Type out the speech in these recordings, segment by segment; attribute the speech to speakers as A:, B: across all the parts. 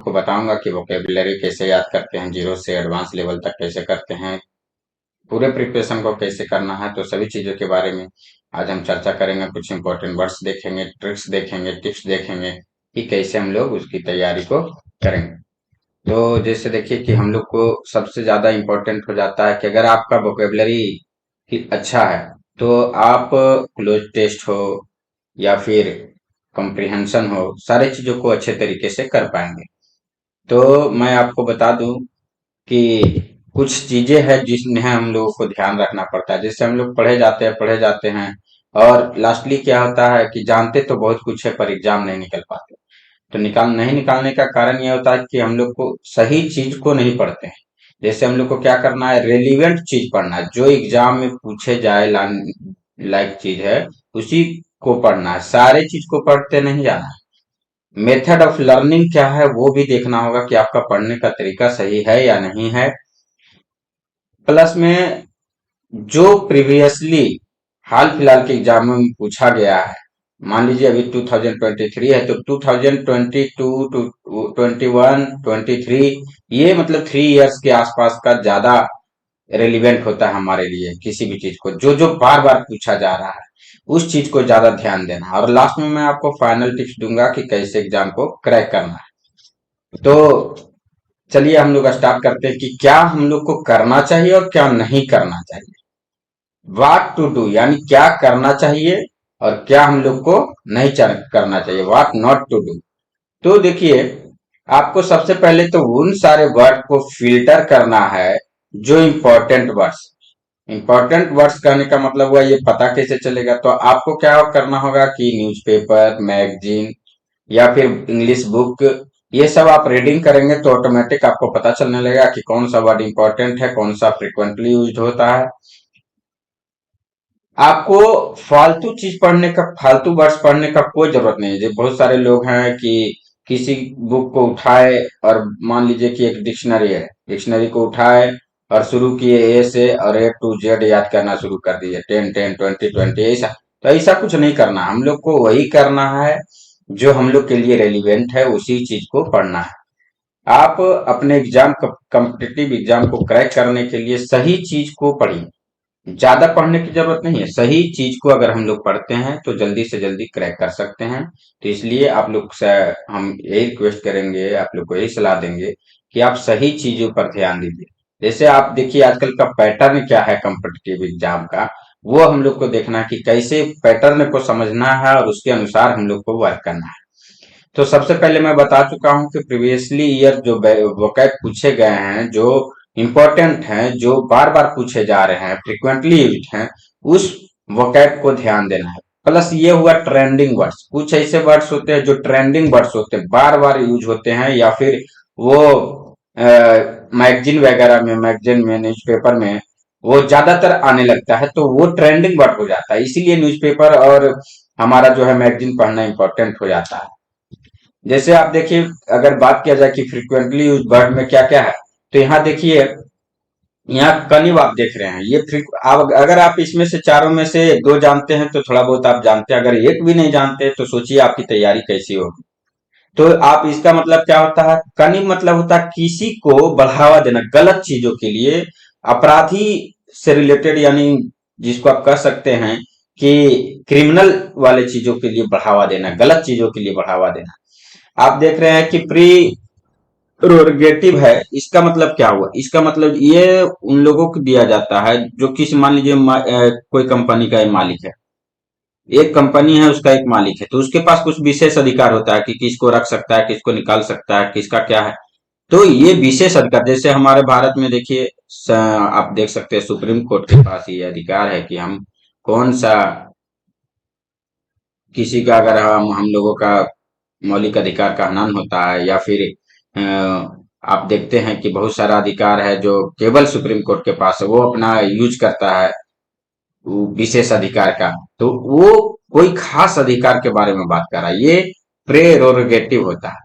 A: आपको बताऊंगा कि वोकेबलरी कैसे याद करते हैं, जीरो से एडवांस लेवल तक कैसे करते हैं, पूरे प्रिपरेशन को कैसे करना है। तो सभी चीजों के बारे में आज हम चर्चा करेंगे। कुछ इंपॉर्टेंट वर्ड्स देखेंगे, ट्रिक्स देखेंगे, टिप्स देखेंगे कि कैसे हम लोग उसकी तैयारी को करेंगे। तो जैसे देखिए कि हम लोग को सबसे ज्यादा इम्पोर्टेंट हो जाता है कि अगर आपका वोकेबलरी अच्छा है तो आप क्लोज टेस्ट हो या फिर कॉम्प्रिहेंशन हो, सारे चीजों को अच्छे तरीके से कर पाएंगे। तो मैं आपको बता दूं कि कुछ चीजें हैं जिसमें हम लोगों को ध्यान रखना पड़ता है। जैसे हम लोग पढ़े जाते हैं और लास्टली क्या होता है कि जानते तो बहुत कुछ है पर एग्जाम नहीं निकल पाते। तो नहीं निकालने का कारण ये होता है कि हम लोग को सही चीज को नहीं पढ़ते हैं। जैसे हम लोग को क्या करना है, रेलिवेंट चीज पढ़ना है, जो एग्जाम में पूछे जाए लायक चीज है उसी को पढ़ना है, सारे चीज को पढ़ते नहीं जाना है। मेथड ऑफ लर्निंग क्या है वो भी देखना होगा कि आपका पढ़ने का तरीका सही है या नहीं है। प्लस में जो प्रीवियसली हाल फिलहाल के एग्जामों में पूछा गया है, मान लीजिए अभी 2023 है तो 2022 टू 21 23, ये मतलब 3 इयर्स के आसपास का ज्यादा रेलिवेंट होता है हमारे लिए। किसी भी चीज को जो जो बार बार पूछा जा रहा है उस चीज को ज्यादा ध्यान देना है। और लास्ट में मैं आपको फाइनल टिप्स दूंगा कि कैसे एग्जाम को क्रैक करना है। तो चलिए हम लोग स्टार्ट करते हैं कि क्या हम लोग को करना चाहिए और क्या नहीं करना चाहिए। वाट टू डू यानी क्या करना चाहिए और क्या हम लोग को नहीं करना चाहिए, वाट नॉट टू डू। तो देखिए, आपको सबसे पहले तो उन सारे वर्ड को फिल्टर करना है जो इंपॉर्टेंट वर्ड्स कहने का मतलब हुआ ये पता कैसे चलेगा। तो आपको क्या करना होगा कि न्यूज़पेपर, मैगजीन या फिर इंग्लिश बुक, ये सब आप रीडिंग करेंगे तो ऑटोमेटिक आपको पता चलने लगेगा कि कौन सा वर्ड इंपॉर्टेंट है, कौन सा फ्रिक्वेंटली यूज होता है। आपको फालतू वर्ड्स पढ़ने का कोई जरूरत नहीं है। जो बहुत सारे लोग हैं कि किसी बुक को उठाए और मान लीजिए कि एक डिक्शनरी है, डिक्शनरी को उठाए और शुरू किए ए से और ए टू जेड याद करना शुरू कर दिए, 10 10 20 20 ऐसा। तो ऐसा कुछ नहीं करना, हम लोग को वही करना है जो हम लोग के लिए रेलिवेंट है, उसी चीज को पढ़ना है। आप अपने कॉम्पिटिटिव एग्जाम को क्रैक करने के लिए सही चीज को पढ़िए। ज्यादा पढ़ने की जरूरत नहीं है, सही चीज को अगर हम लोग पढ़ते हैं तो जल्दी से जल्दी क्रैक कर सकते हैं। तो इसलिए आप लोग से हम यही रिक्वेस्ट करेंगे, आप लोग को यही सलाह देंगे कि आप सही चीजों पर ध्यान दीजिए। जैसे आप देखिए आजकल का पैटर्न क्या है कॉम्पिटिटिव एग्जाम का, वो हम लोग को देखना है कि कैसे पैटर्न को समझना है और उसके अनुसार हम लोग को वर्क करना है। तो सबसे पहले मैं बता चुका हूं कि प्रीवियसली ईयर जो वोकैब पूछे गए हैं, जो इम्पोर्टेंट हैं, जो बार बार पूछे जा रहे हैं, फ्रिक्वेंटली यूज्ड हैं, उस वोकैब को ध्यान देना है। प्लस ये हुआ ट्रेंडिंग वर्ड्स, कुछ ऐसे वर्ड्स होते हैं जो ट्रेंडिंग वर्ड्स होते हैं, बार बार यूज होते हैं, या फिर वो मैगजीन में न्यूज़पेपर में वो ज्यादातर आने लगता है तो वो ट्रेंडिंग वर्ड हो जाता है। इसीलिए न्यूज़पेपर और हमारा जो है मैगजीन पढ़ना इंपॉर्टेंट हो जाता है। जैसे आप देखिए, अगर बात किया जाए कि फ्रिक्वेंटली यूज वर्ड में क्या क्या है, तो यहाँ देखिए, यहाँ कनिव आप देख रहे हैं। आप अगर आप इसमें से चारों में से दो जानते हैं तो थोड़ा बहुत आप जानते हैं, अगर एक भी नहीं जानते तो सोचिए आपकी तैयारी कैसी होगी। तो आप इसका मतलब क्या होता है, कनिव मतलब होता है किसी को बढ़ावा देना गलत चीजों के लिए, अपराधी से रिलेटेड, यानी जिसको आप कह सकते हैं कि क्रिमिनल वाले चीजों के लिए बढ़ावा देना, गलत चीजों के लिए बढ़ावा देना। आप देख रहे हैं कि प्री प्रोरगेटिव है, इसका मतलब क्या हुआ, इसका मतलब ये उन लोगों को दिया जाता है जो किसी, मान लीजिए कोई कंपनी का मालिक है, एक कंपनी है उसका एक मालिक है, तो उसके पास कुछ विशेष अधिकार होता है कि किसको रख सकता है, किसको निकाल सकता है, किसका क्या है। तो ये विशेष अधिकार, जैसे हमारे भारत में देखिए, आप देख सकते हैं सुप्रीम कोर्ट के पास ये अधिकार है कि हम कौन सा, किसी का अगर हम लोगों का मौलिक अधिकार का हनन होता है या फिर अ, आप देखते हैं कि बहुत सारा अधिकार है जो केवल सुप्रीम कोर्ट के पास है, वो अपना यूज करता है वो विशेष अधिकार का। तो वो कोई खास अधिकार के बारे में बात कर रहा है, ये प्रेरोगेटिव होता है।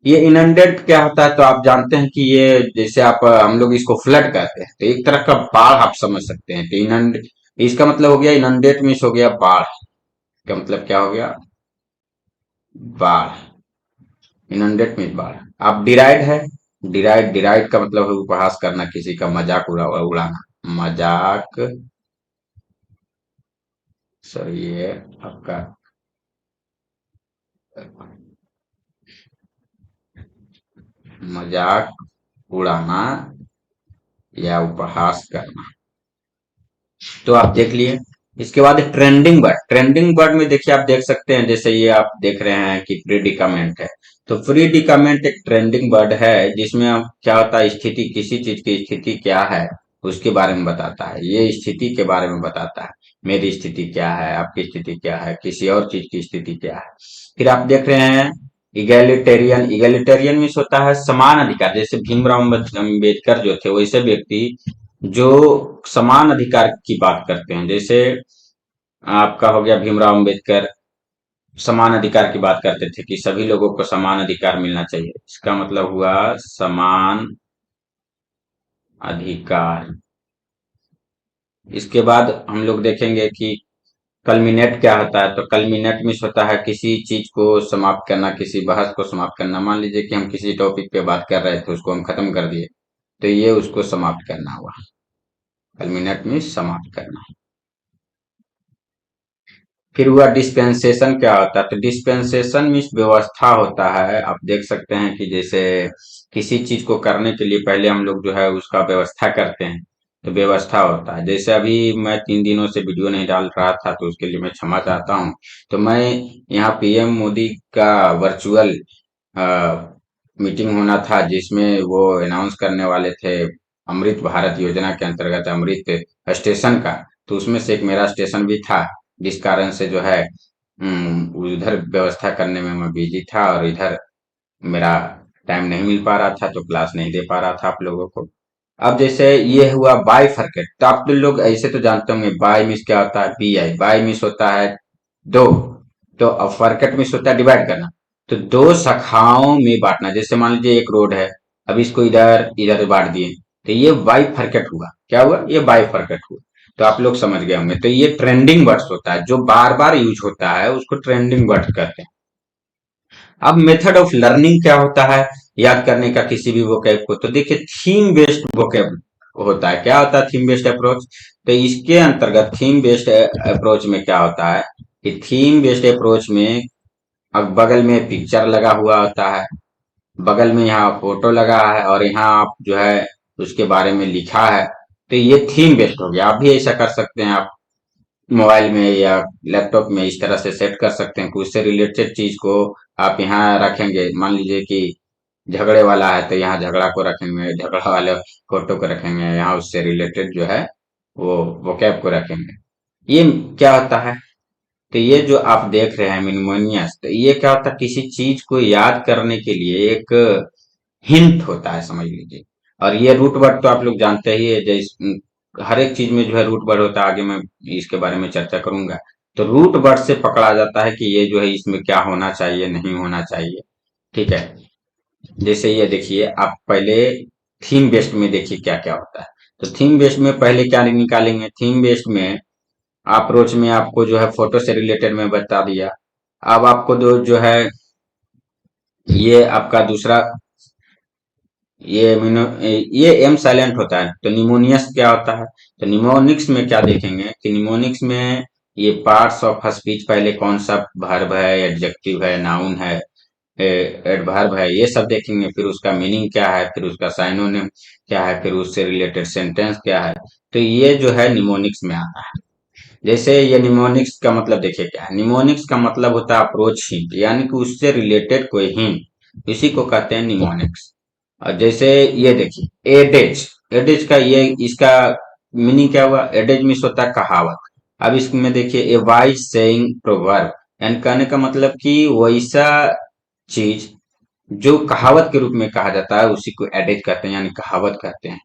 A: ये इनंडेट क्या होता है, तो आप जानते हैं कि ये जैसे आप हम लोग इसको फ्लड कहते हैं, तो एक तरह का बाढ़ आप समझ सकते हैं। तो इनंड इसका मतलब हो गया, इनंडेट मीन्स हो गया बाढ़, का मतलब क्या हो गया, बाढ़। इनंडेट मीन्स बाढ़। आप डिराइड है, डिराइड डिराइड का मतलब है उपहास करना, किसी का मजाक उड़ाना, मजाक। सॉरी ये आपका मजाक उड़ाना या उपहास करना। तो आप देख लिए। इसके बाद ट्रेंडिंग वर्ड, ट्रेंडिंग वर्ड में देखिए आप देख सकते हैं, जैसे ये आप देख रहे हैं कि प्रीडिकामेंट है। तो प्रीडिकामेंट एक ट्रेंडिंग वर्ड है जिसमें आप क्या होता है, स्थिति, किसी चीज की स्थिति क्या है उसके बारे में बताता है, ये स्थिति के बारे में बताता है। मेरी स्थिति क्या है, आपकी स्थिति क्या है, किसी और चीज की स्थिति क्या है। फिर आप देख रहे हैं इगैलिटेरियन, इगैलिटेरियन मीन्स होता है समान अधिकार, जैसे भीमराव अम्बेडकर जो थे वैसे व्यक्ति जो समान अधिकार की बात करते हैं। जैसे आपका हो गया भीमराव अंबेडकर समान अधिकार की बात करते थे कि सभी लोगों को समान अधिकार मिलना चाहिए, इसका मतलब हुआ समान अधिकार। इसके बाद हम लोग देखेंगे कि कल्मिनेट क्या होता है। तो कल्मिनेट मीन्स होता है किसी चीज को समाप्त करना, किसी बहस को समाप्त करना। मान लीजिए कि हम किसी टॉपिक पे बात कर रहे थे, उसको हम खत्म कर दिए, तो ये उसको समाप्त करना हुआ। कल्मिनेट मीन्स समाप्त करना। फिर हुआ डिस्पेंसेशन क्या होता है। तो डिस्पेंसेशन मीन्स व्यवस्था होता है। आप देख सकते हैं कि जैसे किसी चीज को करने के लिए पहले हम लोग जो है उसका व्यवस्था करते हैं, तो व्यवस्था होता है। जैसे अभी मैं 3 दिनों से वीडियो नहीं डाल रहा था, तो उसके लिए मैं क्षमा चाहता हूँ। तो मैं यहाँ पीएम मोदी का वर्चुअल मीटिंग होना था, जिसमें वो अनाउंस करने वाले थे अमृत भारत योजना के अंतर्गत अमृत स्टेशन का। तो उसमें से एक मेरा स्टेशन भी था, जिस कारण से जो है उधर व्यवस्था करने में मैं बिजी था, और इधर मेरा टाइम नहीं मिल पा रहा था, तो क्लास नहीं दे पा रहा था आप लोगों को। अब जैसे ये हुआ बाई फर्केट, तो आप लोग ऐसे तो जानते होंगे बाई मिस क्या होता है, बी आई, बाई मिस होता है दो, तो अब फर्केट मिस होता है डिवाइड करना। तो दो शाखाओं में बांटना, जैसे मान लीजिए एक रोड है, अब इसको इधर इधर बांट दिए, तो ये बाई फर्केट हुआ। क्या हुआ, ये बाई फर्केट हुआ। तो आप लोग समझ गए होंगे। तो ये ट्रेंडिंग वर्ड्स होता है, जो बार बार यूज होता है उसको ट्रेंडिंग वर्ड कहते हैं। अब मेथड ऑफ लर्निंग क्या होता है, याद करने का किसी भी वोकैब को। तो देखिए थीम बेस्ड वोकैब होता है। क्या होता है थीम बेस्ड अप्रोच। तो इसके अंतर्गत थीम बेस्ड अप्रोच में क्या होता है कि थीम बेस्ड अप्रोच में अब बगल में पिक्चर लगा हुआ होता है, बगल में यहाँ फोटो लगा है, और यहाँ आप जो है उसके बारे में लिखा है। तो ये थीम बेस्ड हो गया। आप भी ऐसा कर सकते हैं, आप मोबाइल में या लैपटॉप में इस तरह से सेट कर सकते हैं कि उससे रिलेटेड चीज को आप यहाँ रखेंगे। मान लीजिए कि झगड़े वाला है, तो यहाँ झगड़ा को रखेंगे, झगड़ा वाले फोटो को रखेंगे, यहाँ उससे रिलेटेड जो है वो वोकैब को रखेंगे। ये क्या होता है, तो ये जो आप देख रहे हैं मिनिमोनियस, तो ये क्या होता है, किसी चीज को याद करने के लिए एक हिंट होता है, समझ लीजिए। और ये रूट वर्ड तो आप लोग जानते ही है, जैसे हर एक चीज में जो है रूट वर्ड होता है, आगे मैं इसके बारे में चर्चा करूंगा। तो रूट वर्ड से पकड़ा जाता है कि ये जो है इसमें क्या होना चाहिए, नहीं होना चाहिए। ठीक है। जैसे ये देखिए आप पहले थीम बेस्ड में देखिए क्या क्या होता है। तो थीम बेस्ड में पहले क्या निकालेंगे, थीम बेस्ड में अप्रोच में आपको जो है फोटो से रिलेटेड में बता दिया। अब आपको जो है ये आपका दूसरा, ये एम साइलेंट होता है। तो निमोनियस क्या होता है, तो निमोनिक्स में क्या देखेंगे कि निमोनिक्स में ये पार्ट्स ऑफ स्पीच, पहले कौन सा वर्ब है, एडजेक्टिव है, नाउन है, एडवर्ब है, ये सब देखेंगे। फिर उसका मीनिंग क्या है, फिर उसका साइनोनिम क्या है, फिर उससे रिलेटेड सेंटेंस क्या है। तो ये जो है निमोनिक्स में आता है। जैसे ये निमोनिक्स का मतलब देखिए क्या है, निमोनिक्स का मतलब होता है अप्रोच हिंट, यानी कि उससे रिलेटेड कोई हिंट, इसी को कहते हैं निमोनिक्स। और जैसे ये देखिए एडेज, एडेज का ये इसका मीनिंग क्या हुआ, एडेज मीन्स होता है कहावत। अब इसमें देखिए ए वाइज सेइंग प्रोवर्ब, यानी कहने का मतलब कि वैसा चीज जो कहावत के रूप में कहा जाता है उसी को एडेज कहते हैं, यानी कहावत कहते हैं।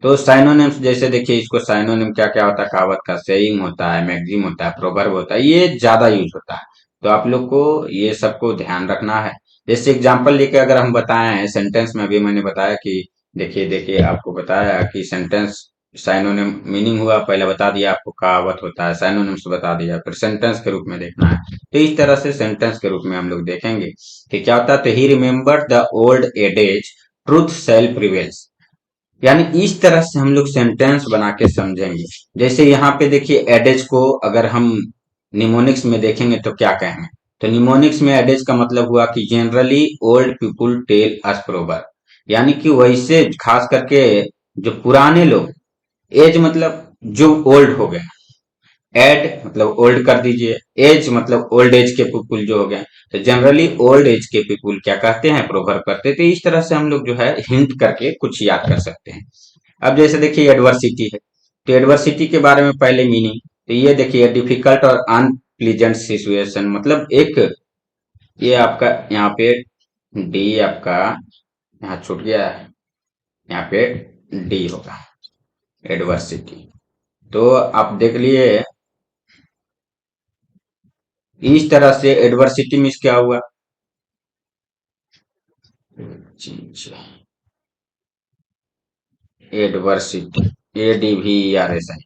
A: तो साइनोनिम्स जैसे देखिए, इसको साइनोनिम क्या क्या होता है कहावत का, सेइंग होता है, मैक्सिम होता है, प्रोवर्ब होता है, ये ज्यादा यूज होता है। तो आप लोग को ये सबको ध्यान रखना है। जैसे एग्जांपल लेके अगर हम बताएं सेंटेंस में, अभी मैंने बताया कि देखिए देखिए आपको बताया कि सेंटेंस साइनोनिम मीनिंग हुआ, पहले बता दिया आपको, कहावत होता है, साइनोनिम्स बता दिया, फिर सेंटेंस के रूप में देखना है। तो इस तरह से सेंटेंस के रूप में हम लोग देखेंगे कि क्या होता है। तो ही remember the old adages, truth shall prevails. यानी इस तरह से हम लोग सेंटेंस बना के समझेंगे। जैसे यहाँ पे देखिए, एडेज को अगर हम निमोनिक्स में देखेंगे तो क्या कहेंगे। तो निमोनिक्स में एडेज का मतलब हुआ कि generally old people tell us proverb, यानी कि वैसे खास करके जो पुराने लोग, एज मतलब जो ओल्ड हो गया, एड मतलब ओल्ड कर दीजिए, एज मतलब ओल्ड एज के पीपुल जो हो गए, तो जनरली ओल्ड एज के पीपुल क्या कहते हैं, प्रोवर्ब करते हैं। तो इस तरह से हम लोग जो है हिंट करके कुछ याद कर सकते हैं। अब जैसे देखिए एडवर्सिटी है, तो एडवर्सिटी के बारे में पहले मीनिंग, तो ये देखिए डिफिकल्ट और अनप्लीजेंट सिचुएशन, मतलब एक, ये आपका यहाँ पे डी आपका यहाँ छूट गया है, यहाँ पे डी होगा एडवर्सिटी। तो आप देख लिए, इस तरह से एडवर्सिटी मीन्स क्या हुआ, चीज, एडवर्सिटी, ADVERSI।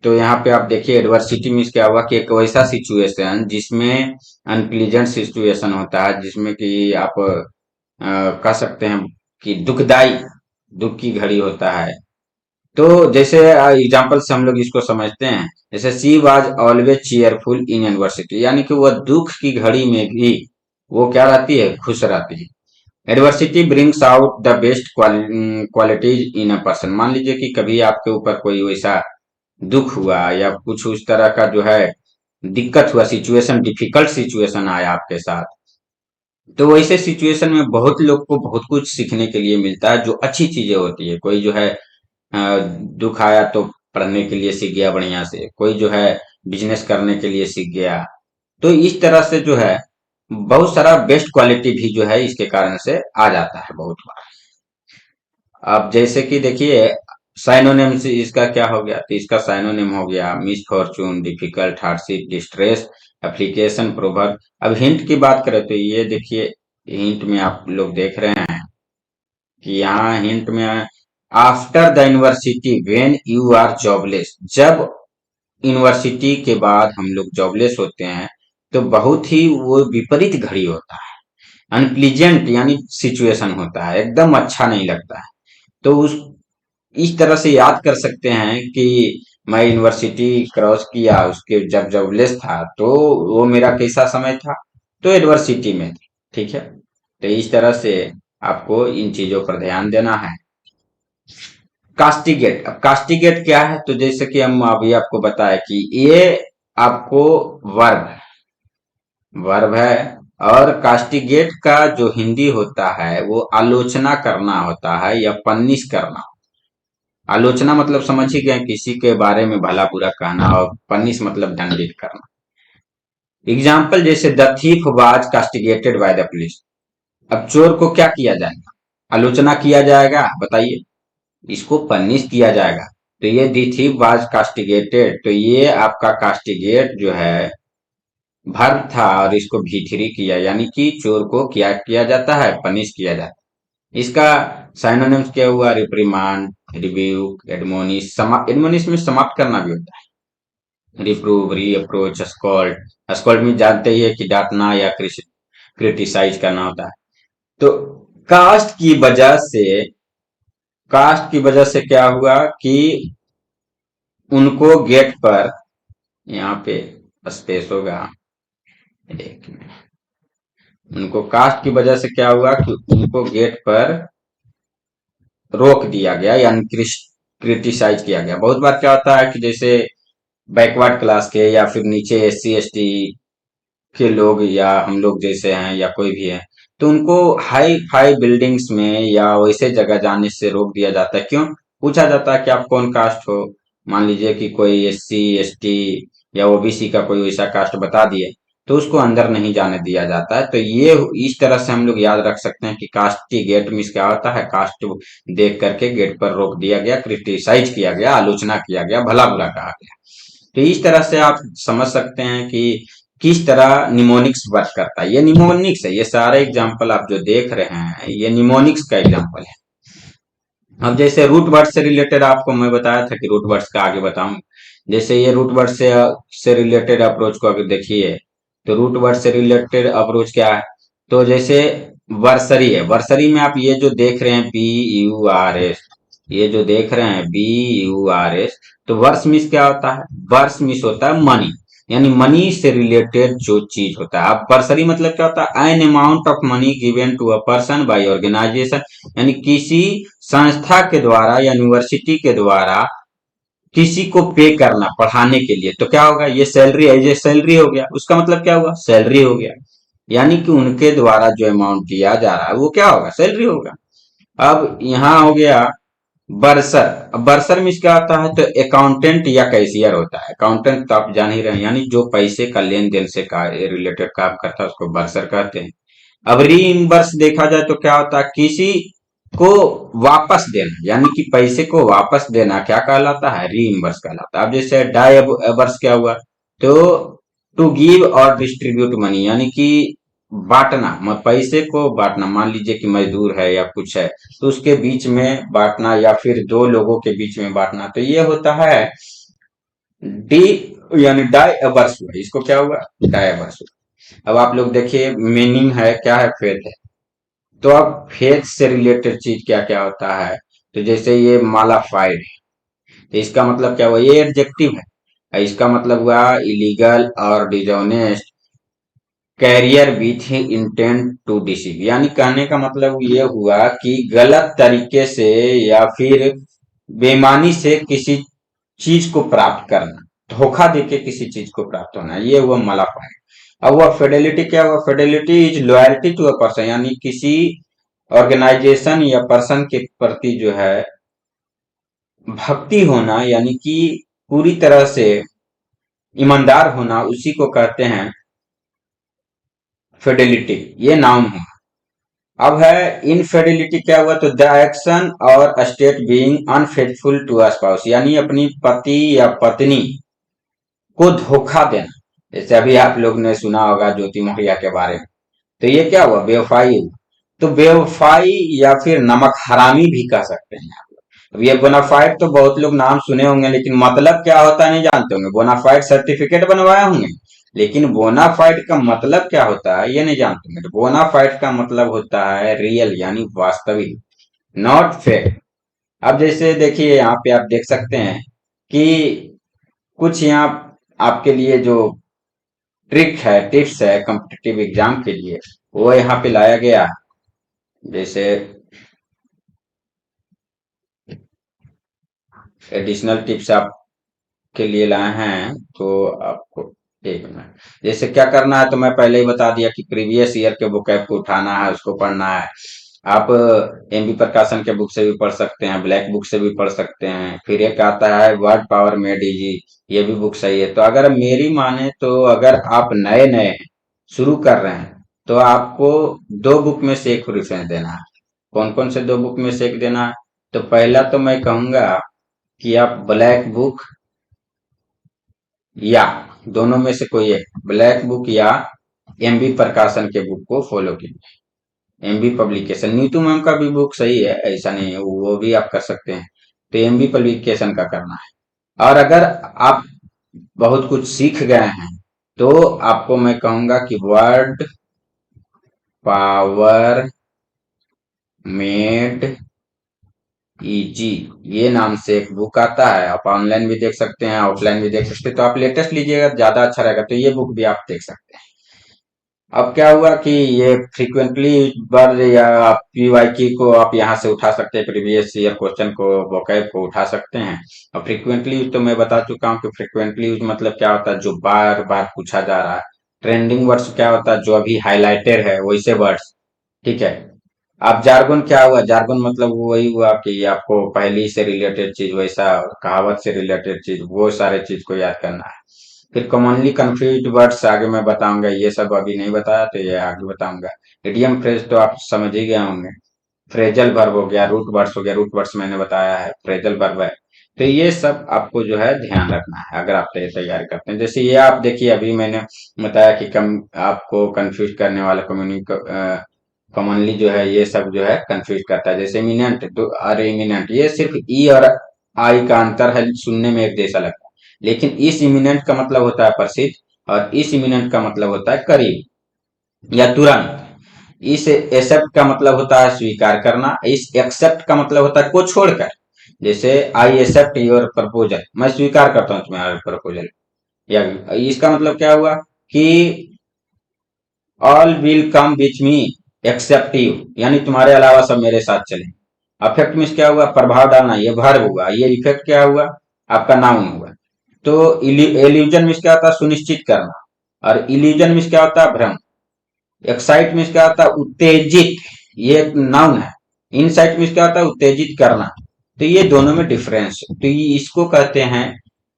A: तो यहाँ पे आप देखिए एडवर्सिटी मीन्स क्या हुआ कि एक वैसा सिचुएशन जिसमें अनप्लीजेंट सिचुएशन होता है, जिसमें कि आप कह सकते हैं कि दुखदाई, दुख की घड़ी होता है। तो जैसे एग्जाम्पल से हम लोग इसको समझते हैं, जैसे she was always cheerful in university, यानी कि वह दुख की घड़ी में भी वो क्या रहती है, खुश रहती है। Adversity brings out the best qualities in a person, मान लीजिए कि कभी आपके ऊपर कोई वैसा दुख हुआ या कुछ उस तरह का जो है दिक्कत हुआ, सिचुएशन, डिफिकल्ट सिचुएशन आया आपके साथ, तो वैसे सिचुएशन में बहुत लोग को बहुत कुछ सीखने के लिए मिलता है, जो अच्छी चीजें होती है। कोई जो है दुख आया तो पढ़ने के लिए सीख गया बढ़िया से, कोई जो है बिजनेस करने के लिए सीख गया। तो इस तरह से जो है बहुत सारा बेस्ट क्वालिटी भी जो है इसके कारण से आ जाता है बहुत बार। अब जैसे कि देखिए साइनोनिम से इसका क्या हो गया, तो इसका साइनोनिम हो गया misfortune, difficult, hardship, distress, application, proverb. अब हिंट की बात करें तो ये देखिए, हिंट में आप लोग देख रहे हैं कि यहाँ हिंट में after the university when you are jobless, जब यूनिवर्सिटी के बाद हम लोग जॉबलेस होते हैं तो बहुत ही वो विपरीत घड़ी होता है, अनप्लीजेंट यानी सिचुएशन होता है, एकदम अच्छा नहीं लगता है। तो उस इस तरह से याद कर सकते हैं कि मैं यूनिवर्सिटी क्रॉस किया, उसके जब जॉबलेस था तो वो मेरा कैसा समय था, तो एडवर्सिटी में थी। ठीक है, तो इस तरह से आपको इन चीजों पर ध्यान देना है। कास्टिगेट, अब कास्टिगेट क्या है, तो जैसे कि हम अभी आपको बताया कि ये आपको वर्ब है, वर्ब है। और कास्टिगेट का जो हिंदी होता है वो आलोचना करना होता है या पनिश करना। आलोचना मतलब समझ ही गए, किसी के बारे में भला बुरा कहना, और पनिश मतलब दंडित करना। एग्जाम्पल जैसे the thief was castigated by the police, अब चोर को क्या किया जाएगा, आलोचना किया जाएगा, बताइए, इसको पनिश किया जाएगा। तो ये दी थीफ वाज कास्टिगेटेड, तो ये आपका कास्टिगेट जो है वर्ब था और इसको भी3 किया, यानी कि चोर को क्या किया जाता है, पनिश किया जाता है। इसका साइनोनिम्स क्या हुआ, रिप्रीमांड, रिब्यूक, एडमोनिश, एडमोनिश में समाप्त करना भी होता है, रिप्रूव, री अप्रोच, स्कॉल्ड, स्कॉल्ड में जानते ही है कि डांटना या क्रिटिसाइज करना होता है। तो कास्ट की वजह से, कास्ट की वजह से क्या हुआ कि उनको गेट पर, यहाँ पे स्पेस होगा, एक मिनट, उनको कास्ट की वजह से क्या हुआ कि उनको गेट पर रोक दिया गया, यानी क्रिटिसाइज किया गया। बहुत बार क्या होता है कि जैसे बैकवर्ड क्लास के या फिर नीचे SC ST के लोग या हम लोग जैसे हैं या कोई भी है, तो उनको हाई फाई बिल्डिंग्स में या वैसे जगह जाने से रोक दिया जाता है। क्यों, पूछा जाता है कि आप कौन कास्ट हो, मान लीजिए कि कोई SC ST या OBC का कोई वैसा कास्ट बता दिए, तो उसको अंदर नहीं जाने दिया जाता है। तो ये इस तरह से हम लोग याद रख सकते हैं कि कास्टी गेट मीन्स क्या होता है, कास्ट देख करके गेट पर रोक दिया गया, क्रिटिसाइज किया गया, आलोचना किया गया, भला बुरा कहा गया। तो इस तरह से आप समझ सकते हैं कि किस तरह निमोनिक्स वर्क करता है। ये निमोनिक्स है, ये सारे एग्जाम्पल आप जो देख रहे हैं ये निमोनिक्स का एग्जाम्पल है। अब जैसे रूट वर्ड से रिलेटेड आपको मैं बताया था कि रूट वर्ड्स का आगे बताऊं। जैसे ये रूट वर्ड से रिलेटेड अप्रोच को अगर देखिए, तो रूट वर्ड से रिलेटेड अप्रोच क्या है? तो जैसे वर्सरी है, वर्सरी में आप ये जो देख रहे हैं BURS, ये जो देख रहे हैं BURS, तो वर्स मीन्स क्या होता है? वर्स मीन्स होता है मनी, यानी मनी से रिलेटेड जो चीज होता है। अब बर्सरी मतलब क्या होता है? An amount of money given to a person by organisation, यानी किसी संस्था के द्वारा या यूनिवर्सिटी के द्वारा किसी को पे करना पढ़ाने के लिए, तो क्या होगा? ये सैलरी है, ये सैलरी हो गया। उसका मतलब क्या हुआ? सैलरी हो गया। यानी कि उनके द्वारा जो अमाउंट दिया जा रहा है वो क्या होगा? सैलरी होगा। अब यहाँ हो गया बर्सर। अब बर्सर में क्या होता है? तो अकाउंटेंट या कैशियर होता है। अकाउंटेंट तो आप जान ही रहे हैं, यानी जो पैसे का लेन देन से का रिलेटेड काम करता है उसको बर्सर कहते हैं। अब रीइम्बर्स देखा जाए तो क्या होता है? किसी को वापस देना, यानी कि पैसे को वापस देना क्या कहलाता है? रीइम्बर्स कहलाता है। अब जैसे डाइवर्स क्या हुआ? तो टू गिव और डिस्ट्रीब्यूट मनी, यानी कि बांटना, पैसे को बांटना। मान लीजिए कि मजदूर है या कुछ है, तो उसके बीच में बांटना या फिर दो लोगों के बीच में बांटना, तो ये होता है डी, यानी डाइवर्स हुआ। इसको क्या हुआ? डाइवर्स हुआ। अब आप लोग देखिए मीनिंग है क्या है? फेथ है। तो अब फेथ से रिलेटेड चीज क्या क्या होता है? तो जैसे ये मालाफाइड है, तो इसका मतलब क्या हुआ? ये एडजेक्टिव है। इसका मतलब हुआ इलीगल और dishonest carrier with intent to deceive, यानी कहने का मतलब ये हुआ कि गलत तरीके से या फिर बेईमानी से किसी चीज को प्राप्त करना, धोखा देके किसी चीज को प्राप्त होना, ये हुआ मलाफाइड। अब हुआ फेडेलिटी। क्या हुआ? Fidelity is loyalty to a person, यानी किसी ऑर्गेनाइजेशन या पर्सन के प्रति जो है भक्ति होना, यानी कि पूरी तरह से ईमानदार होना, उसी को कहते हैं फेडेलिटी। ये नाउन है। अब है इनफेडिलिटी। क्या हुआ? तो the action or state being unfaithful to spouse, यानी अपनी पति या पत्नी को धोखा देना। जैसे अभी आप लोग ने सुना होगा ज्योति मौर्य के बारे में, तो ये क्या हुआ? बेवफाई। तो बेवफाई या फिर नमक हरामी भी कह सकते हैं आप लोग। अब ये बोनाफाइड तो बहुत लोग नाम सुने होंगे, लेकिन मतलब क्या होता है नहीं जानते होंगे। बोनाफाइड सर्टिफिकेट बनवाए होंगे, लेकिन बोनाफाइड का मतलब क्या होता है ये नहीं जानते होंगे। तो बोनाफाइड का मतलब होता है रियल, यानी वास्तविक, नॉट फेक। अब जैसे देखिए यहाँ पे आप देख सकते हैं कि कुछ यहाँ आपके लिए जो ट्रिक है, टिप्स है कॉम्पिटिटिव एग्जाम के लिए, वो यहाँ पे लाया गया है। जैसे एडिशनल टिप्स आपके लिए लाए हैं, तो आपको एक मिनट, जैसे क्या करना है तो मैं पहले ही बता दिया कि प्रीवियस ईयर के बुक को उठाना है, उसको पढ़ना है। आप एमबी प्रकाशन के बुक से भी पढ़ सकते हैं, ब्लैक बुक से भी पढ़ सकते हैं। फिर एक आता है वर्ड पावर मेड इजी, ये भी बुक सही है। तो अगर मेरी माने तो अगर आप नए नए हैं, शुरू कर रहे हैं, तो आपको दो बुक में से एक प्रेफरेंस देना है। कौन कौन से दो बुक में से एक देना है? तो पहला तो मैं कहूंगा कि आप ब्लैक बुक, या दोनों में से कोई एक, ब्लैक बुक या एमबी प्रकाशन के बुक को फॉलो कीजिए। एमबी पब्लिकेशन, नीतू मैम का भी बुक सही है, ऐसा नहीं है, वो भी आप कर सकते हैं। तो एमबी पब्लिकेशन का करना है। और अगर आप बहुत कुछ सीख गए हैं, तो आपको मैं कहूंगा कि वर्ड पावर मेड इजी, ये नाम से एक बुक आता है। आप ऑनलाइन भी देख सकते हैं, ऑफलाइन भी देख सकते हैं। तो आप लेटेस्ट लीजिएगा, ज्यादा अच्छा रहेगा। तो ये बुक भी आप देख सकते हैं। अब क्या हुआ कि ये फ्रीक्वेंटली वर्ड या पीवाईक्यू को आप यहाँ से उठा सकते हैं, प्रीवियस ईयर क्वेश्चन को, वोकैब को उठा सकते हैं। और फ्रीक्वेंटली यूज तो मैं बता चुका हूँ कि फ्रीक्वेंटली यूज मतलब क्या होता है? जो बार बार पूछा जा रहा है। ट्रेंडिंग वर्ड्स क्या होता है? जो अभी हाईलाइटेड है वैसे वर्ड्स, ठीक है। अब जार्गन क्या हुआ? जार्गन मतलब वो वही हुआ कि आपको पहली से रिलेटेड चीज, वैसा कहावत से रिलेटेड चीज, वो सारे चीज को याद करना है। फिर कॉमनली कंफ्यूज वर्ड्स आगे मैं बताऊंगा, ये सब अभी नहीं बताया तो ये आगे बताऊंगा। इडियम फ्रेज तो आप समझ ही गए होंगे। फ्रेजल वर्ब हो गया, रूट वर्ड्स हो गया, रूट वर्ड्स मैंने बताया है, फ्रेजल वर्ब है। तो ये सब आपको जो है ध्यान रखना है अगर आप तैयारी करते हैं। जैसे ये आप देखिए, अभी मैंने बताया कि कम आपको कंफ्यूज करने वाला कॉमनली जो है ये सब जो है कंफ्यूज करता है। जैसे इमिनेंट तो अरे इमिनेंट ये सिर्फ ई और आई का अंतर है, सुनने में एक जैसा लगता है, लेकिन इस इमिनेंट का मतलब होता है प्रसिद्ध और इस इमिनेंट का मतलब होता है करीब या तुरंत। इस एक्सेप्ट का मतलब होता है स्वीकार करना, इस एक्सेप्ट का मतलब होता है को छोड़कर। जैसे आई एक्सेप्ट योर प्रपोजल, मैं स्वीकार करता हूँ तुम्हारा प्रपोजल। या इसका मतलब क्या हुआ कि all will come with me except you, यानी तुम्हारे अलावा सब मेरे साथ चले। अफेक्ट मीन्स क्या हुआ, प्रभाव डालना, ये वर्ब हुआ। ये इफेक्ट क्या हुआ, आपका नाउन हुआ। तो इल्यूजन मीन्स क्या होता है, सुनिश्चित करना। और इल्यूजन मीन्स क्या होता है, भ्रम। एक्साइट मीन्स क्या होता है, उत्तेजित, ये नाउन है। इनसाइट मीन्स क्या होता है, उत्तेजित करना। तो ये दोनों में डिफरेंस, तो ये इसको कहते हैं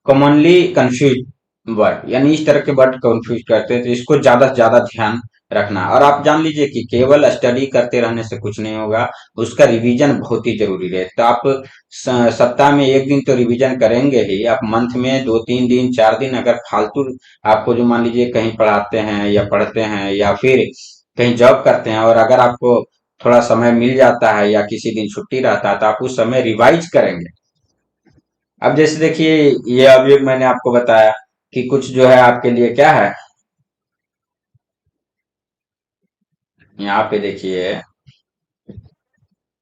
A: कॉमनली कंफ्यूज वर्ड, यानी इस तरह के वर्ड कंफ्यूज करते हैं, तो इसको ज्यादा से ज्यादा ध्यान रखना। और आप जान लीजिए कि केवल स्टडी करते रहने से कुछ नहीं होगा, उसका रिवीजन बहुत ही जरूरी है। तो आप सप्ताह में एक दिन तो रिवीजन करेंगे ही, आप मंथ में 2 3 दिन 4 दिन अगर फालतू आपको जो मान लीजिए कहीं पढ़ाते हैं या पढ़ते हैं या फिर कहीं जॉब करते हैं, और अगर आपको थोड़ा समय मिल जाता है या किसी दिन छुट्टी रहता है, तो आप उस समय रिवाइज करेंगे। अब जैसे देखिए, ये अभी मैंने आपको बताया कि कुछ जो है आपके लिए क्या है, यहाँ पे देखिए,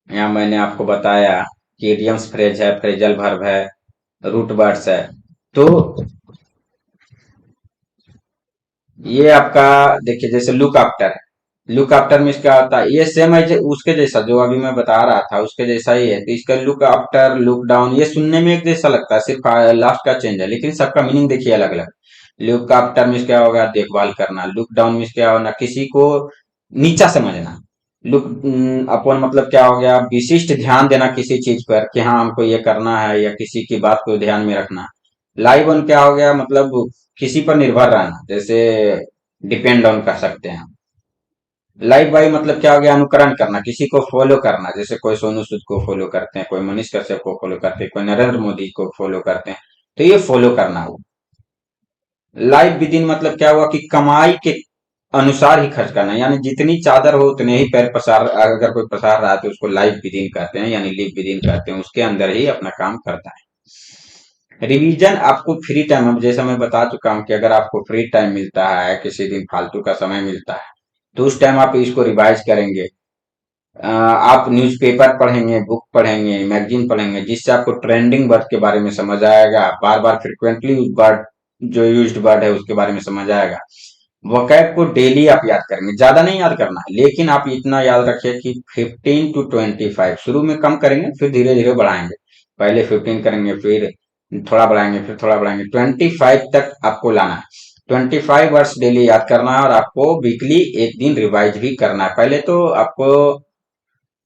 A: यहाँ मैंने आपको बताया कि इडियम्स फ्रेज है, फ्रेजल वर्ब है, रूट वर्ड्स है। तो ये आपका देखिए, जैसे लुक आफ्टर है, लुक आफ्टर में क्या होता है, ये सेम है उसके जैसा जो अभी मैं बता रहा था उसके जैसा ही है। तो इसका लुक आफ्टर, लुक डाउन, ये सुनने में एक जैसा लगता है, सिर्फ लास्ट का चेंज है, लेकिन सबका मीनिंग देखिए अलग अलग। लुक आफ्टर में क्या होगा, देखभाल करना। लुक डाउन में क्या होना, किसी को नीचा समझना। लुक अपन मतलब क्या हो गया, विशिष्ट ध्यान देना किसी चीज पर कि हाँ हमको ये करना है, या किसी की बात को ध्यान में रखना। लाइव ऑन क्या हो गया, मतलब किसी पर निर्भर रहना, जैसे डिपेंड ऑन कर सकते हैं। लाइव बाई मतलब क्या हो गया, अनुकरण करना, किसी को फॉलो करना, जैसे कोई सोनू सूद को फॉलो करते हैं, कोई मनीष कश्यप को फॉलो करते हैं, कोई नरेंद्र मोदी को फॉलो करते हैं। तो ये फॉलो करना हुआ। लाइव विद इन मतलब क्या हुआ कि कमाई के अनुसार ही खर्च करना, यानी जितनी चादर हो उतने ही पैर पसार, अगर कोई पसार रहा है तो उसको लाइव विद इन कहते हैं, यानी लिव विद इन कहते हैं, उसके अंदर ही अपना काम करता है। रिवीजन आपको फ्री टाइम, अब जैसा मैं बता चुका हूं कि अगर आपको फ्री टाइम मिलता है, किसी दिन फालतू का समय मिलता है, तो उस टाइम आप इसको रिवाइज करेंगे। आप न्यूज़पेपर पढ़ेंगे, बुक पढ़ेंगे, मैगजीन पढ़ेंगे, जिससे आपको ट्रेंडिंग वर्ड के बारे में समझ आएगा, बार बार फ्रिक्वेंटली वर्ड जो यूज्ड वर्ड है उसके बारे में समझ आएगा। वोकैब को डेली आप याद करेंगे, ज्यादा नहीं याद करना है, लेकिन आप इतना याद रखिए कि 15 to 25 शुरू में कम करेंगे, फिर धीरे धीरे बढ़ाएंगे। पहले 15 करेंगे, फिर थोड़ा बढ़ाएंगे, फिर थोड़ा बढ़ाएंगे, 25 तक आपको लाना है। 25 वर्ड्स डेली याद करना है, और आपको वीकली एक दिन रिवाइज भी करना है। पहले तो आपको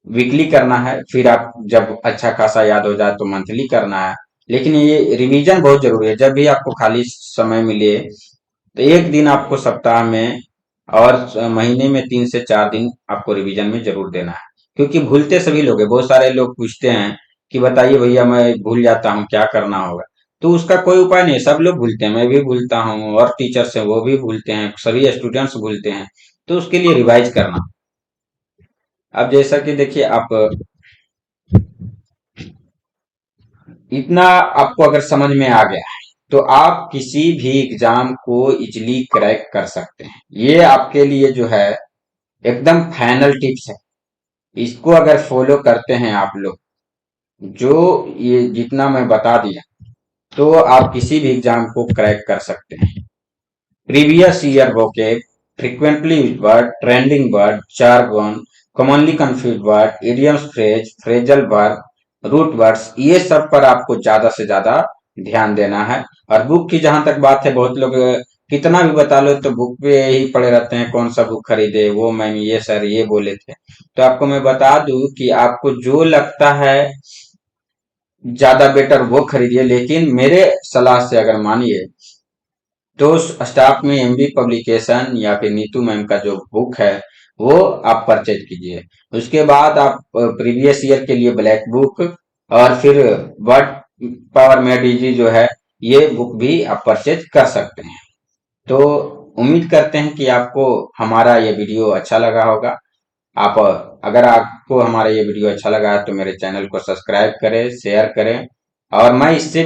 A: वीकली करना है, फिर आप जब अच्छा खासा याद हो जाए तो मंथली करना है। लेकिन ये रिवीजन बहुत जरूरी है, जब भी आपको खाली समय मिले तो एक दिन आपको सप्ताह में और महीने में 3 से 4 दिन आपको रिवीजन में जरूर देना है। क्योंकि भूलते सभी लोग हैं, बहुत सारे लोग पूछते हैं कि बताइए भैया मैं भूल जाता हूँ, क्या करना होगा। तो उसका कोई उपाय नहीं है, सब लोग भूलते हैं, मैं भी भूलता हूँ, और टीचर्स हैं वो भी भूलते हैं, सभी स्टूडेंट्स भूलते हैं। तो उसके लिए रिवाइज करना। अब जैसा कि देखिए, आप इतना आपको अगर समझ में आ गया है, तो आप किसी भी एग्जाम को इजिली क्रैक कर सकते हैं। ये आपके लिए जो है एकदम फाइनल टिप्स है। इसको अगर फॉलो करते हैं आप लोग, जो ये जितना मैं बता दिया, तो आप किसी भी एग्जाम को क्रैक कर सकते हैं। Previous year vocab, frequently used word, trending word, jargon, commonly confused word, idioms phrase, phrasal verb, root words, ये सब पर आपको ज्यादा से ज्यादा ध्यान देना है। और बुक की जहां तक बात है, बहुत लोग कितना भी बता लो तो बुक पे ही पड़े रहते हैं, कौन सा बुक खरीदे, वो मैम ये सर ये बोले थे। तो आपको मैं बता दूं कि आपको जो लगता है ज्यादा बेटर वो खरीदिए, लेकिन मेरे सलाह से अगर मानिए तो स्टाफ में एमबी पब्लिकेशन या फिर नीतू मैम का जो बुक है वो आप परचेज कीजिए। उसके बाद आप प्रीवियस ईयर के लिए ब्लैक बुक, और फिर वर्ड पावर मेड इजी जो है, ये बुक भी आप परचेज कर सकते हैं। तो उम्मीद करते हैं कि आपको हमारा ये वीडियो अच्छा लगा होगा। आप अगर आपको हमारा ये वीडियो अच्छा लगा है तो मेरे चैनल को सब्सक्राइब करें, शेयर करें और मैं इससे भी